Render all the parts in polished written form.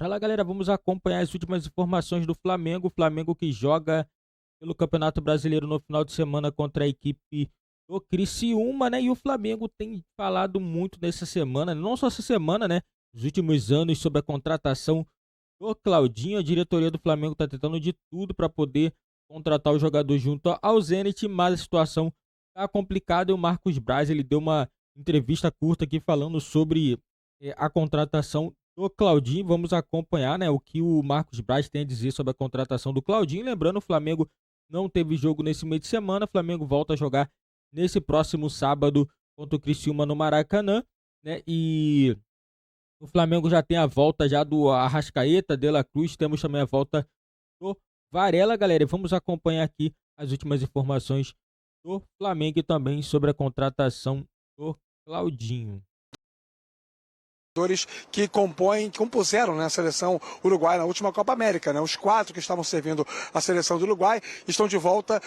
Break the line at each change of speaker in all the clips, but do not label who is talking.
Fala galera, vamos acompanhar as últimas informações do Flamengo. O Flamengo que joga pelo Campeonato Brasileiro no final de semana contra a equipe do Criciúma, né? E o Flamengo tem falado muito nessa semana, não só essa semana, né? Nos últimos anos, sobre a contratação do Claudinho. A diretoria do Flamengo está tentando de tudo para poder contratar o jogador junto ao Zenit, mas a situação tá complicada e o Marcos Braz, ele deu uma entrevista curta aqui falando sobre a contratação do Claudinho. Vamos acompanhar, né, o que o Marcos Braz tem a dizer sobre a contratação do Claudinho. Lembrando, o Flamengo não teve jogo nesse meio de semana. O Flamengo volta a jogar nesse próximo sábado contra o Criciúma no Maracanã, né? E o Flamengo já tem a volta já do Arrascaeta, De La Cruz. Temos também a volta do Varela, galera. E vamos acompanhar aqui as últimas informações do Flamengo e também sobre a contratação do Claudinho.
Que compuseram, né, a seleção uruguaia na última Copa América, né? Os 4 que estavam servindo a seleção do Uruguai estão de volta,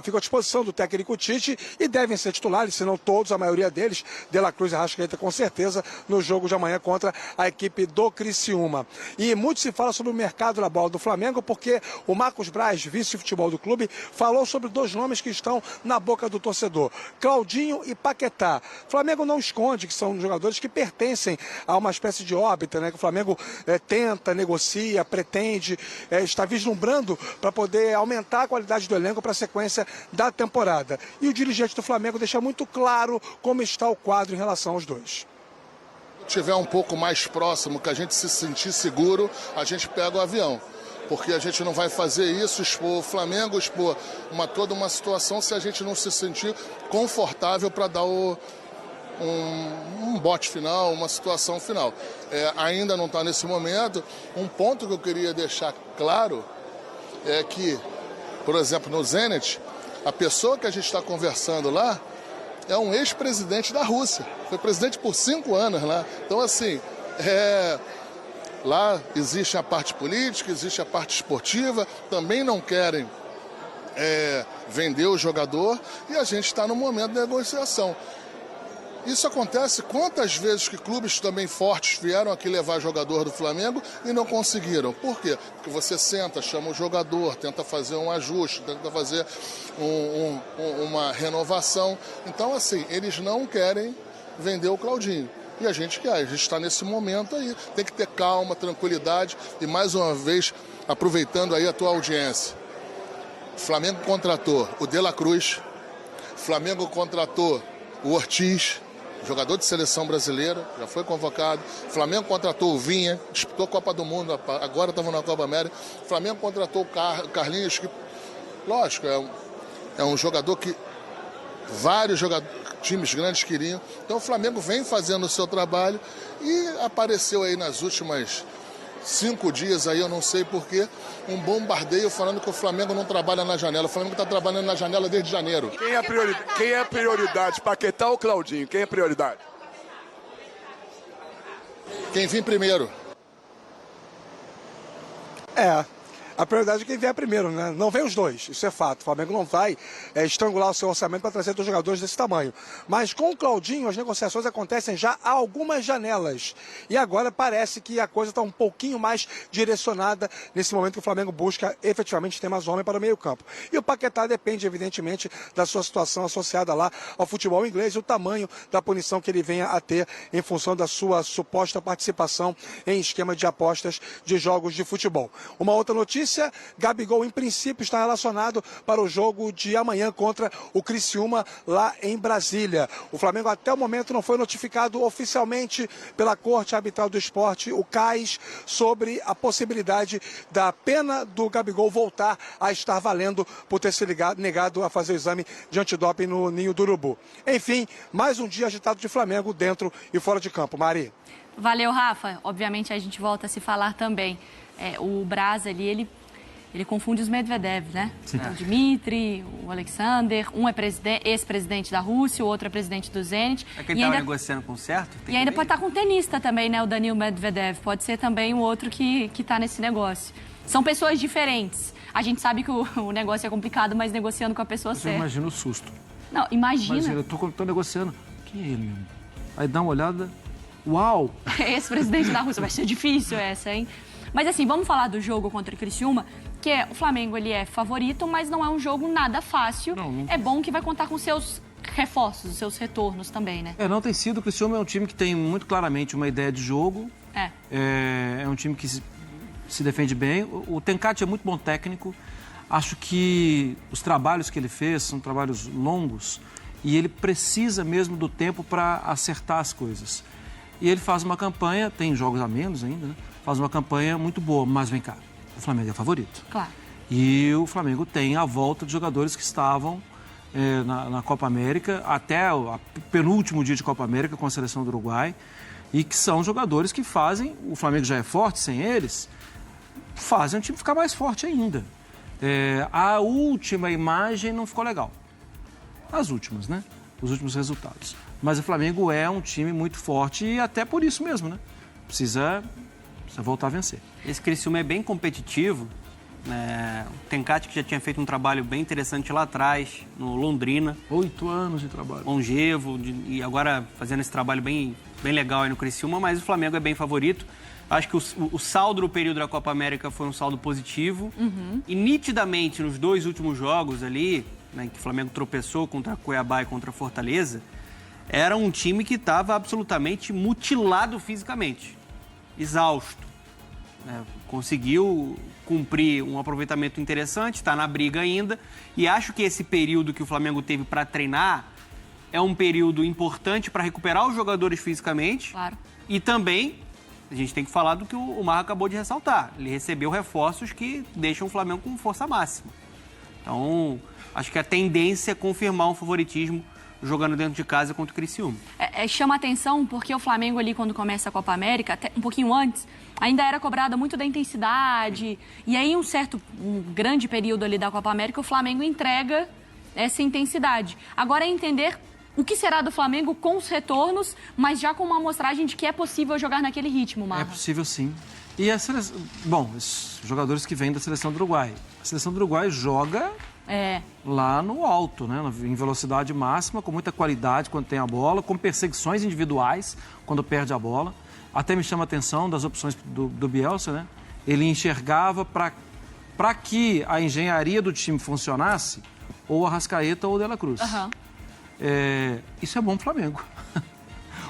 ficam à disposição do técnico Tite e devem ser titulares, se não todos, a maioria deles, De La Cruz e Arrascaeta com certeza, no jogo de amanhã contra a equipe do Criciúma. E muito se fala sobre o mercado da bola do Flamengo, porque o Marcos Braz, vice de futebol do clube, falou sobre 2 nomes que estão na boca do torcedor, Claudinho e Paquetá. O Flamengo não esconde que são jogadores que pertencem a uma espécie de órbita, né, que o Flamengo tenta, negocia, pretende, está vislumbrando para poder aumentar a qualidade do elenco para a sequência da temporada. E o dirigente do Flamengo deixa muito claro como está o quadro em relação aos dois.
Se tiver um pouco mais próximo, que a gente se sentir seguro, a gente pega o avião. Porque a gente não vai fazer isso, expor o Flamengo, expor toda uma situação se a gente não se sentir confortável para dar um bote final, uma situação final. Ainda não está nesse momento. Um ponto que eu queria deixar claro é que, por exemplo, no Zenit, a pessoa que a gente está conversando lá é um ex-presidente da Rússia. Foi presidente por 5 anos lá. Então, assim, lá existe a parte política, existe a parte esportiva, também não querem vender o jogador e a gente está no momento de negociação. Isso acontece quantas vezes que clubes também fortes vieram aqui levar jogador do Flamengo e não conseguiram. Por quê? Porque você senta, chama o jogador, tenta fazer um ajuste, tenta fazer uma renovação. Então, assim, eles não querem vender o Claudinho. E a gente quer, a gente está nesse momento aí. Tem que ter calma, tranquilidade e, mais uma vez, aproveitando aí a tua audiência. O Flamengo contratou o De La Cruz, o Flamengo contratou o Ortiz, jogador de seleção brasileira, já foi convocado. O Flamengo contratou o Vinha, disputou a Copa do Mundo, agora estava na Copa América. O Flamengo contratou o Carlinhos, que, lógico, é um jogador que vários times grandes queriam. Então o Flamengo vem fazendo o seu trabalho e apareceu aí nas últimas 5 dias aí, eu não sei porquê, um bombardeio falando que o Flamengo não trabalha na janela. O Flamengo está trabalhando na janela desde janeiro.
Quem é a prioridade? Paquetá ou Claudinho? Quem é a prioridade?
Quem vir primeiro.
A prioridade é quem vier primeiro, né? Não vem os dois, isso é fato. O Flamengo não vai estrangular o seu orçamento para trazer 2 jogadores desse tamanho. Mas com o Claudinho, as negociações acontecem já há algumas janelas. E agora parece que a coisa está um pouquinho mais direcionada nesse momento que o Flamengo busca efetivamente ter mais homem para o meio-campo. E o Paquetá depende, evidentemente, da sua situação associada lá ao futebol inglês e o tamanho da punição que ele venha a ter em função da sua suposta participação em esquema de apostas de jogos de futebol. Uma outra notícia: Gabigol, em princípio, está relacionado para o jogo de amanhã contra o Criciúma, lá em Brasília. O Flamengo, até o momento, não foi notificado oficialmente pela Corte Arbitral do Esporte, o CAS, sobre a possibilidade da pena do Gabigol voltar a estar valendo por ter se negado a fazer o exame de antidoping no Ninho do Urubu. Enfim, mais um dia agitado de Flamengo dentro e fora de campo. Mari.
Valeu, Rafa. Obviamente a gente volta a se falar também. O Braz ali, ele confunde os Medvedev, né?
Sim.
O Dmitry, o Alexander, um é ex-presidente da Rússia, o outro é presidente do Zenit.
É que ele estava negociando com certo?
E ainda pode estar com um tenista também, né? O Danil Medvedev. Pode ser também o outro que está nesse negócio. São pessoas diferentes. A gente sabe que o negócio é complicado, mas negociando com a pessoa
Você
certa.
imagina o susto.
Não, imagina.
Imagina, eu tô negociando. Quem é ele mesmo? Aí dá uma olhada, Uau!
Ex-presidente da Rússia. Vai ser difícil essa, hein? Mas assim, vamos falar do jogo contra o Criciúma, que o Flamengo ele é favorito, mas não é um jogo nada fácil.
Não.
É bom que vai contar com seus reforços, seus retornos também, né?
Não tem sido. O Criciúma é um time que tem muito claramente uma ideia de jogo. É um time que se defende bem. O Tencati é muito bom técnico. Acho que os trabalhos que ele fez são trabalhos longos e ele precisa mesmo do tempo para acertar as coisas. E ele faz uma campanha, tem jogos a menos ainda, né? Faz uma campanha muito boa, mas vem cá, o Flamengo é favorito.
Claro.
E o Flamengo tem a volta de jogadores que estavam na Copa América, até o penúltimo dia de Copa América com a seleção do Uruguai, e que são jogadores que fazem, o Flamengo já é forte sem eles, fazem o time ficar mais forte ainda. A última imagem não ficou legal. As últimas, né? Os últimos resultados. Mas o Flamengo é um time muito forte e até por isso mesmo, né? Precisa voltar a vencer.
Esse Criciúma é bem competitivo. O Tencati que já tinha feito um trabalho bem interessante lá atrás, no Londrina.
8 anos de trabalho.
Longevo, e agora fazendo esse trabalho bem legal aí no Criciúma, mas o Flamengo é bem favorito. Acho que o saldo no período da Copa América foi um saldo positivo. E nitidamente, nos 2 últimos jogos ali, né, em que o Flamengo tropeçou contra Cuiabá e contra Fortaleza, era um time que estava absolutamente mutilado fisicamente, exausto. Né? Conseguiu cumprir um aproveitamento interessante, está na briga ainda, e acho que esse período que o Flamengo teve para treinar é um período importante para recuperar os jogadores fisicamente.
Claro.
E também, a gente tem que falar do que o Marco acabou de ressaltar. Ele recebeu reforços que deixam o Flamengo com força máxima. Então, acho que a tendência é confirmar um favoritismo jogando dentro de casa contra o Criciúma.
Chama atenção porque o Flamengo ali, quando começa a Copa América, até um pouquinho antes, ainda era cobrada muito da intensidade. E aí, um grande período ali da Copa América, o Flamengo entrega essa intensidade. Agora é entender o que será do Flamengo com os retornos, mas já com uma amostragem de que é possível jogar naquele ritmo, Marra.
É possível, sim. E a seleção... Bom, os jogadores que vêm da seleção do Uruguai. A seleção do Uruguai joga lá no alto, né? Em velocidade máxima, com muita qualidade quando tem a bola, com perseguições individuais quando perde a bola. Até me chama a atenção das opções do Bielsa, né? Ele enxergava para que a engenharia do time funcionasse, ou a Arrascaeta ou o De La Cruz. Isso é bom pro Flamengo.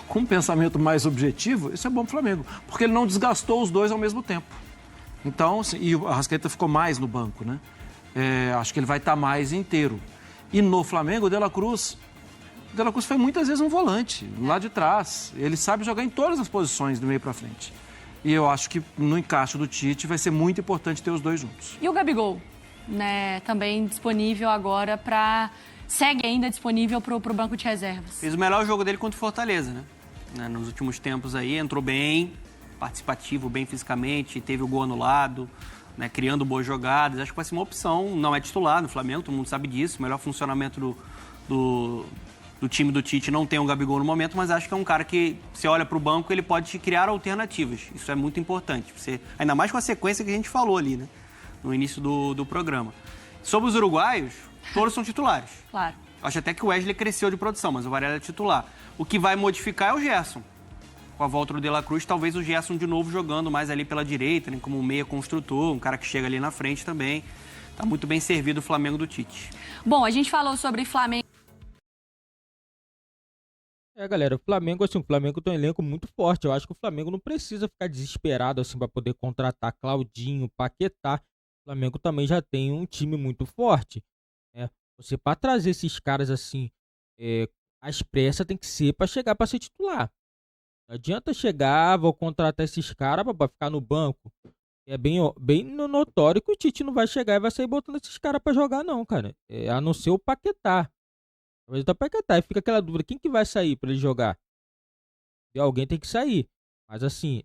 Com um pensamento mais objetivo, isso é bom pro Flamengo, porque ele não desgastou os dois ao mesmo tempo. Então, assim, e o Arrascaeta ficou mais no banco, né? Acho que ele vai estar mais inteiro. E no Flamengo, o De La Cruz foi muitas vezes um volante, lá de trás. Ele sabe jogar em todas as posições do meio para frente. E eu acho que no encaixe do Tite vai ser muito importante ter os dois juntos.
E o Gabigol, né? Também disponível agora para... Segue ainda disponível para o banco de reservas.
Fez o melhor jogo dele contra o Fortaleza, né? Nos últimos tempos aí, entrou bem, participativo, bem fisicamente, teve o gol anulado, né? Criando boas jogadas. Acho que vai ser uma opção, não é titular no Flamengo, todo mundo sabe disso. O melhor funcionamento do time do Tite não tem o Gabigol no momento, mas acho que é um cara que, você olha para o banco, ele pode te criar alternativas. Isso é muito importante. Ainda mais com a sequência que a gente falou ali, né? No início do programa. Sobre os uruguaios, todos são titulares.
Claro.
Acho até que o Wesley cresceu de produção, mas o Varela é titular. O que vai modificar é o Gerson. Com a volta do De La Cruz, talvez o Gerson de novo jogando mais ali pela direita, né, como um meia construtor, um cara que chega ali na frente também. Tá muito bem servido o Flamengo do Tite.
Bom, a gente falou sobre Flamengo.
Galera, o Flamengo tem um elenco muito forte. Eu acho que o Flamengo não precisa ficar desesperado assim para poder contratar Claudinho, Paquetá. O Flamengo também já tem um time muito forte. Você, para trazer esses caras assim, às pressas, tem que ser para chegar para ser titular. Não adianta chegar, vou contratar esses caras para ficar no banco. É bem notório que o Tite não vai chegar e vai sair botando esses caras para jogar, não, cara. A não ser o Paquetá. Talvez o Paquetá. E fica aquela dúvida: quem que vai sair para ele jogar? E alguém tem que sair. Mas assim,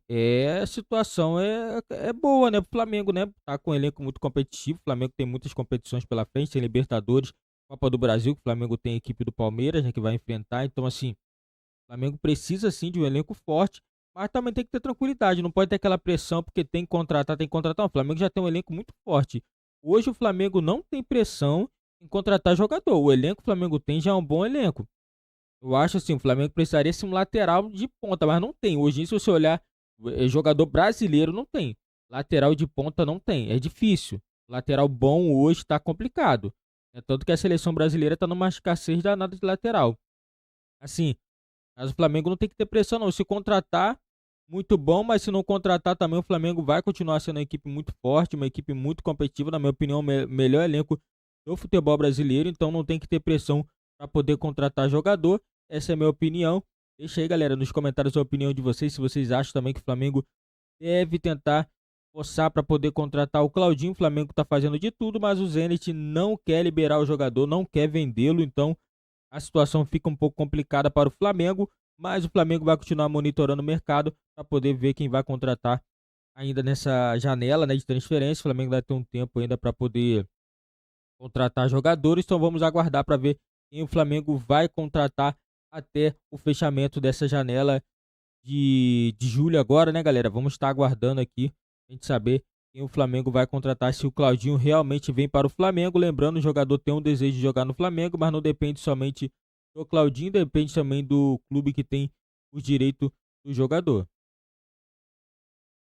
a situação é boa, né? Pro Flamengo, né? Tá com um elenco muito competitivo. O Flamengo tem muitas competições pela frente, tem Libertadores, Copa do Brasil, que o Flamengo tem a equipe do Palmeiras, né, que vai enfrentar. Então, assim, o Flamengo precisa, sim, de um elenco forte, mas também tem que ter tranquilidade. Não pode ter aquela pressão, porque tem que contratar. Não, o Flamengo já tem um elenco muito forte. Hoje o Flamengo não tem pressão em contratar jogador. O elenco que o Flamengo tem já é um bom elenco. Eu acho assim, o Flamengo precisaria ser um lateral de ponta, mas não tem. Hoje, se você olhar, jogador brasileiro não tem. Lateral de ponta não tem. É difícil. Lateral bom hoje tá complicado. Tanto que a seleção brasileira tá numa escassez danada de lateral. Assim, mas o Flamengo não tem que ter pressão, não. Se contratar, muito bom, mas se não contratar também, o Flamengo vai continuar sendo uma equipe muito forte, uma equipe muito competitiva, na minha opinião, o melhor elenco do futebol brasileiro, então não tem que ter pressão para poder contratar jogador. Essa é a minha opinião. Deixa aí, galera, nos comentários a opinião de vocês, se vocês acham também que o Flamengo deve tentar forçar para poder contratar o Claudinho. O Flamengo está fazendo de tudo, mas o Zenit não quer liberar o jogador, não quer vendê-lo, então a situação fica um pouco complicada para o Flamengo, mas o Flamengo vai continuar monitorando o mercado para poder ver quem vai contratar ainda nessa janela, né, de transferência. O Flamengo vai ter um tempo ainda para poder contratar jogadores, então vamos aguardar para ver quem o Flamengo vai contratar até o fechamento dessa janela de julho agora, né, galera? Vamos estar aguardando aqui a gente saber quem o Flamengo vai contratar, se o Claudinho realmente vem para o Flamengo. Lembrando, o jogador tem um desejo de jogar no Flamengo, mas não depende somente do Claudinho, depende também do clube que tem o direito do jogador.